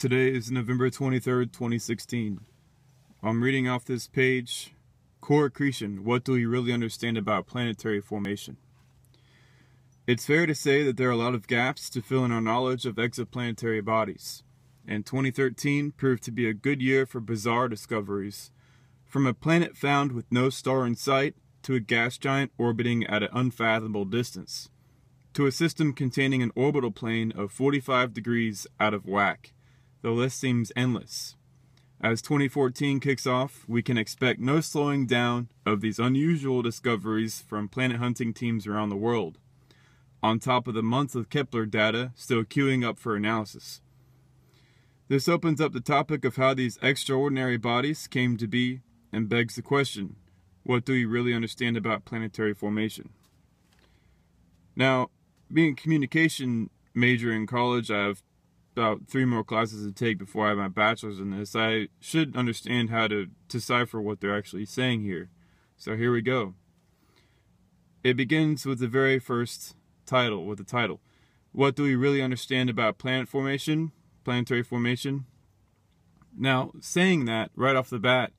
Today is November 23rd, 2016. I'm reading off this page, Core Accretion, What Do We Really Understand About Planetary Formation? It's fair to say that there are a lot of gaps to fill in our knowledge of exoplanetary bodies, and 2013 proved to be a good year for bizarre discoveries, from a planet found with no star in sight to a gas giant orbiting at an unfathomable distance, to a system containing an orbital plane of 45 degrees out of whack. The list seems endless. As 2014 kicks off, we can expect no slowing down of these unusual discoveries from planet hunting teams around the world, on top of the months of Kepler data still queuing up for analysis. This opens up the topic of how these extraordinary bodies came to be and begs the question, what do we really understand about planetary formation? Now, being a communication major in college, I have about 3 more classes to take before I have my bachelor's in this. I should understand how to decipher what they're actually saying here. So here we go. It begins with the very first title, What do we really understand about planetary formation? Now, saying that right off the bat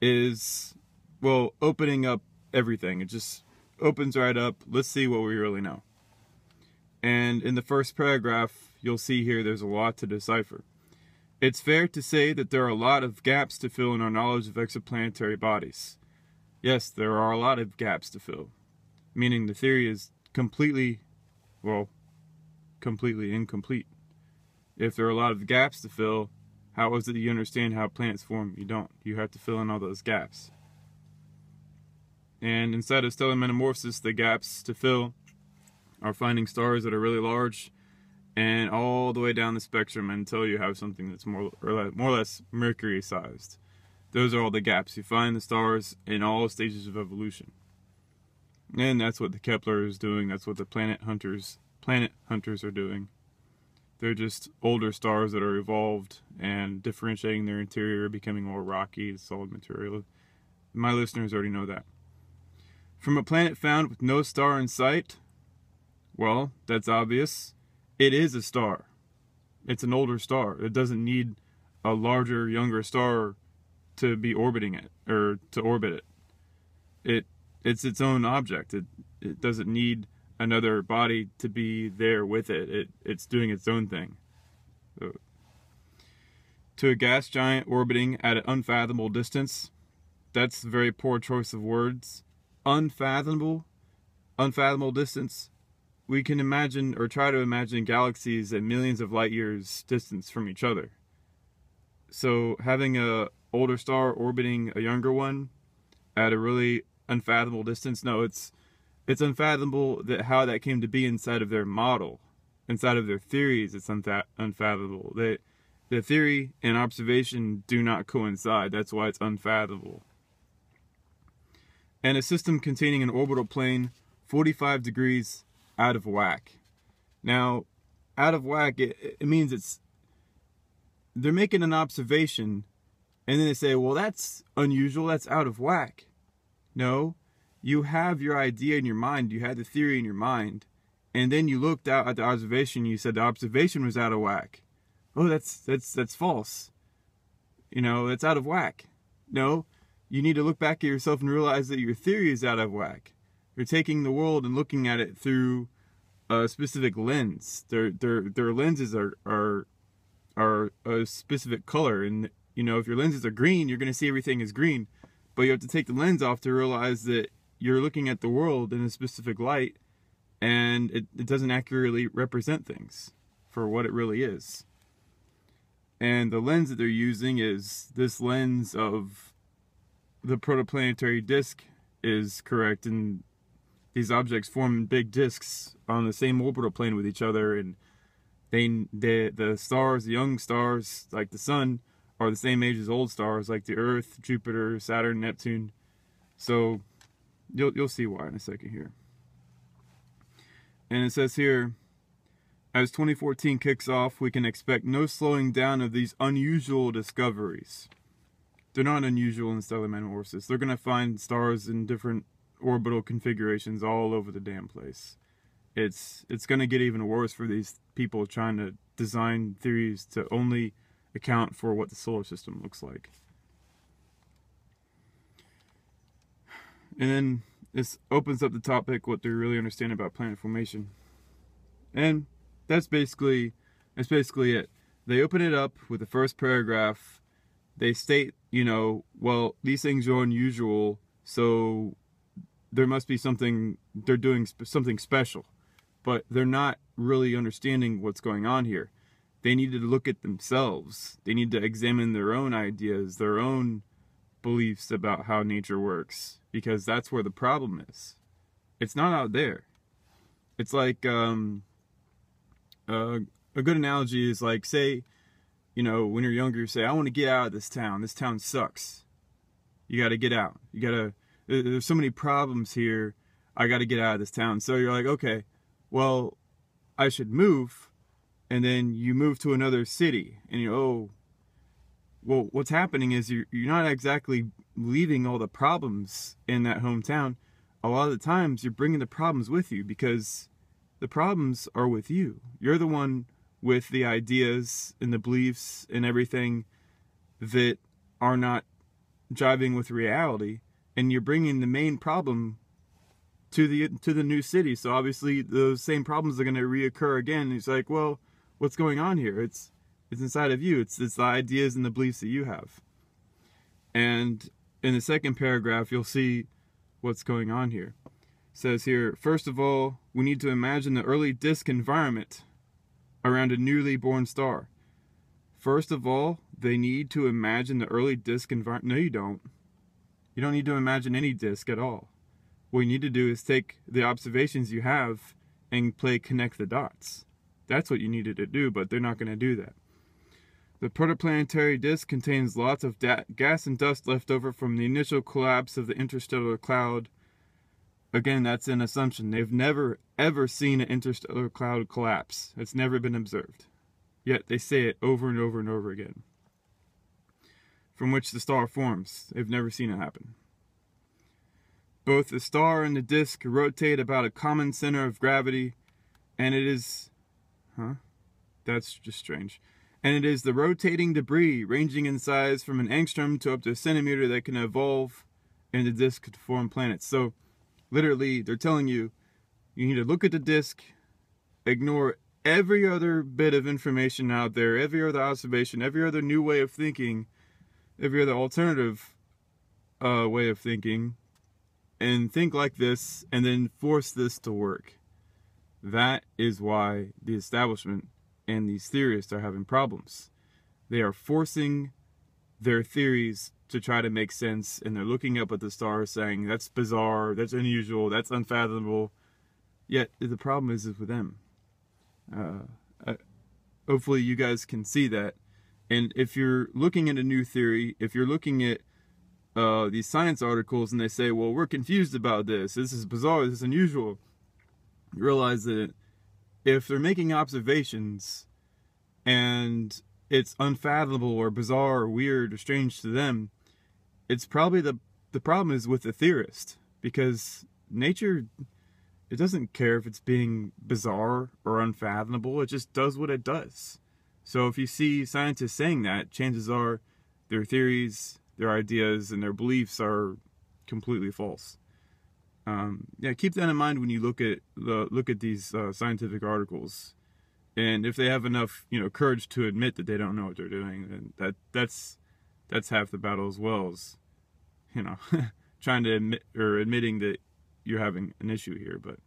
is, well, opening up everything. It just opens right up. Let's see what we really know. And in the first paragraph, you'll see here there's a lot to decipher. It's fair to say that there are a lot of gaps to fill in our knowledge of exoplanetary bodies. Yes, there are a lot of gaps to fill, meaning the theory is completely incomplete. If there are a lot of gaps to fill, how is it that you understand how planets form? You don't. You have to fill in all those gaps. And inside of stellar metamorphosis, the gaps to fill are finding stars that are really large and all the way down the spectrum until you have something that's more or less Mercury-sized. Those are all the gaps. You find the stars in all stages of evolution. And that's what the Kepler is doing. That's what the planet hunters are doing. They're just older stars that are evolved and differentiating their interior, becoming more rocky, solid material. My listeners already know that. From a planet found with no star in sight, well, that's obvious. It is a star. It's an older star. It doesn't need a larger, younger star to be orbiting it, or to orbit it. It's its own object. It doesn't need another body to be there with it. It's doing its own thing. So, to a gas giant orbiting at an unfathomable distance, that's a very poor choice of words. Unfathomable distance. We can imagine, or try to imagine, galaxies at millions of light years distance from each other. So having a older star orbiting a younger one at a really unfathomable distance, no, it's unfathomable how that came to be inside of their model, inside of their theories. It's unfathomable. The theory and observation do not coincide. That's why it's unfathomable. And a system containing an orbital plane 45 degrees out of whack. Now, out of whack, it means they're making an observation, and then they say, well, that's unusual, that's out of whack. No, you have your idea in your mind, you had the theory in your mind, and then you looked out at the observation, you said the observation was out of whack. Oh, that's false. You know, it's out of whack. No, you need to look back at yourself and realize that your theory is out of whack. You're taking the world and looking at it through a specific lens. Their lenses are a specific color, and you know, if your lenses are green, you're going to see everything as green. But you have to take the lens off to realize that you're looking at the world in a specific light, and it doesn't accurately represent things for what it really is. And the lens that they're using is this lens of the protoplanetary disk is correct, and these objects form big disks on the same orbital plane with each other, and the stars, the young stars like the sun, are the same age as old stars like the Earth, Jupiter, Saturn, Neptune. So you'll see why in a second here. And it says here, as 2014 kicks off, we can expect no slowing down of these unusual discoveries. They're not unusual in stellar metamorphosis. They're going to find stars in different orbital configurations all over the damn place. it's going to get even worse for these people trying to design theories to only account for what the solar system looks like. And then this opens up the topic, what they really understand about planet formation. And that's basically it. They open it up with the first paragraph. They state, well, these things are unusual, so there must be something, they're doing something special. But they're not really understanding what's going on here. They need to look at themselves. They need to examine their own ideas, their own beliefs about how nature works, because that's where the problem is. It's not out there. It's like a good analogy is like, say, when you're younger, you say, I want to get out of this town. This town sucks. You got to get out. There's so many problems here. I got to get out of this town. So you're like, okay, well, I should move. And then you move to another city and well, what's happening is you're not exactly leaving all the problems in that hometown. A lot of the times you're bringing the problems with you because the problems are with you. You're the one with the ideas and the beliefs and everything that are not jiving with reality, and you're bringing the main problem to the new city. So obviously those same problems are going to reoccur again. And it's like, well, what's going on here? It's inside of you. It's the ideas and the beliefs that you have. And in the second paragraph, you'll see what's going on here. It says here, first of all, we need to imagine the early disk environment around a newly born star. First of all, they need to imagine the early disk environment. No, you don't. You don't need to imagine any disk at all. What you need to do is take the observations you have and connect the dots. That's what you needed to do, but they're not going to do that. The protoplanetary disk contains lots of gas and dust left over from the initial collapse of the interstellar cloud. Again, that's an assumption. They've never, ever seen an interstellar cloud collapse. It's never been observed. Yet they say it over and over and over again. From which the star forms. They've never seen it happen. Both the star and the disk rotate about a common center of gravity, and it is... That's just strange. And it is the rotating debris, ranging in size from an angstrom to up to a centimeter, that can evolve in the disk to form planets. So, literally, they're telling you, you need to look at the disk, ignore every other bit of information out there, every other observation, every other new way of thinking, every other alternative way of thinking, and think like this, and then force this to work. That is why the establishment and these theorists are having problems. They are forcing their theories to try to make sense, and they're looking up at the stars saying, that's bizarre, that's unusual, that's unfathomable. Yet, the problem is with them. Hopefully you guys can see that. And if you're looking at a new theory, if you're looking at these science articles and they say, well, we're confused about this is bizarre, this is unusual, you realize that if they're making observations and it's unfathomable or bizarre or weird or strange to them, it's probably the problem is with the theorist, because nature, it doesn't care if it's being bizarre or unfathomable, it just does what it does. So if you see scientists saying that, chances are their theories, their ideas, and their beliefs are completely false. Yeah, keep that in mind when you look at these scientific articles, and if they have enough, courage to admit that they don't know what they're doing, then that's half the battle, as well as, trying to admitting that you're having an issue here. But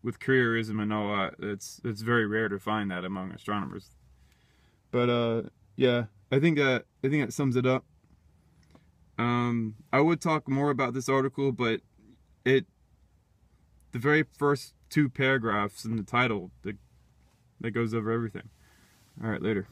with careerism and all that, it's very rare to find that among astronomers. But yeah, I think that sums it up. I would talk more about this article, but the very first 2 paragraphs in the title, that goes over everything. All right, later.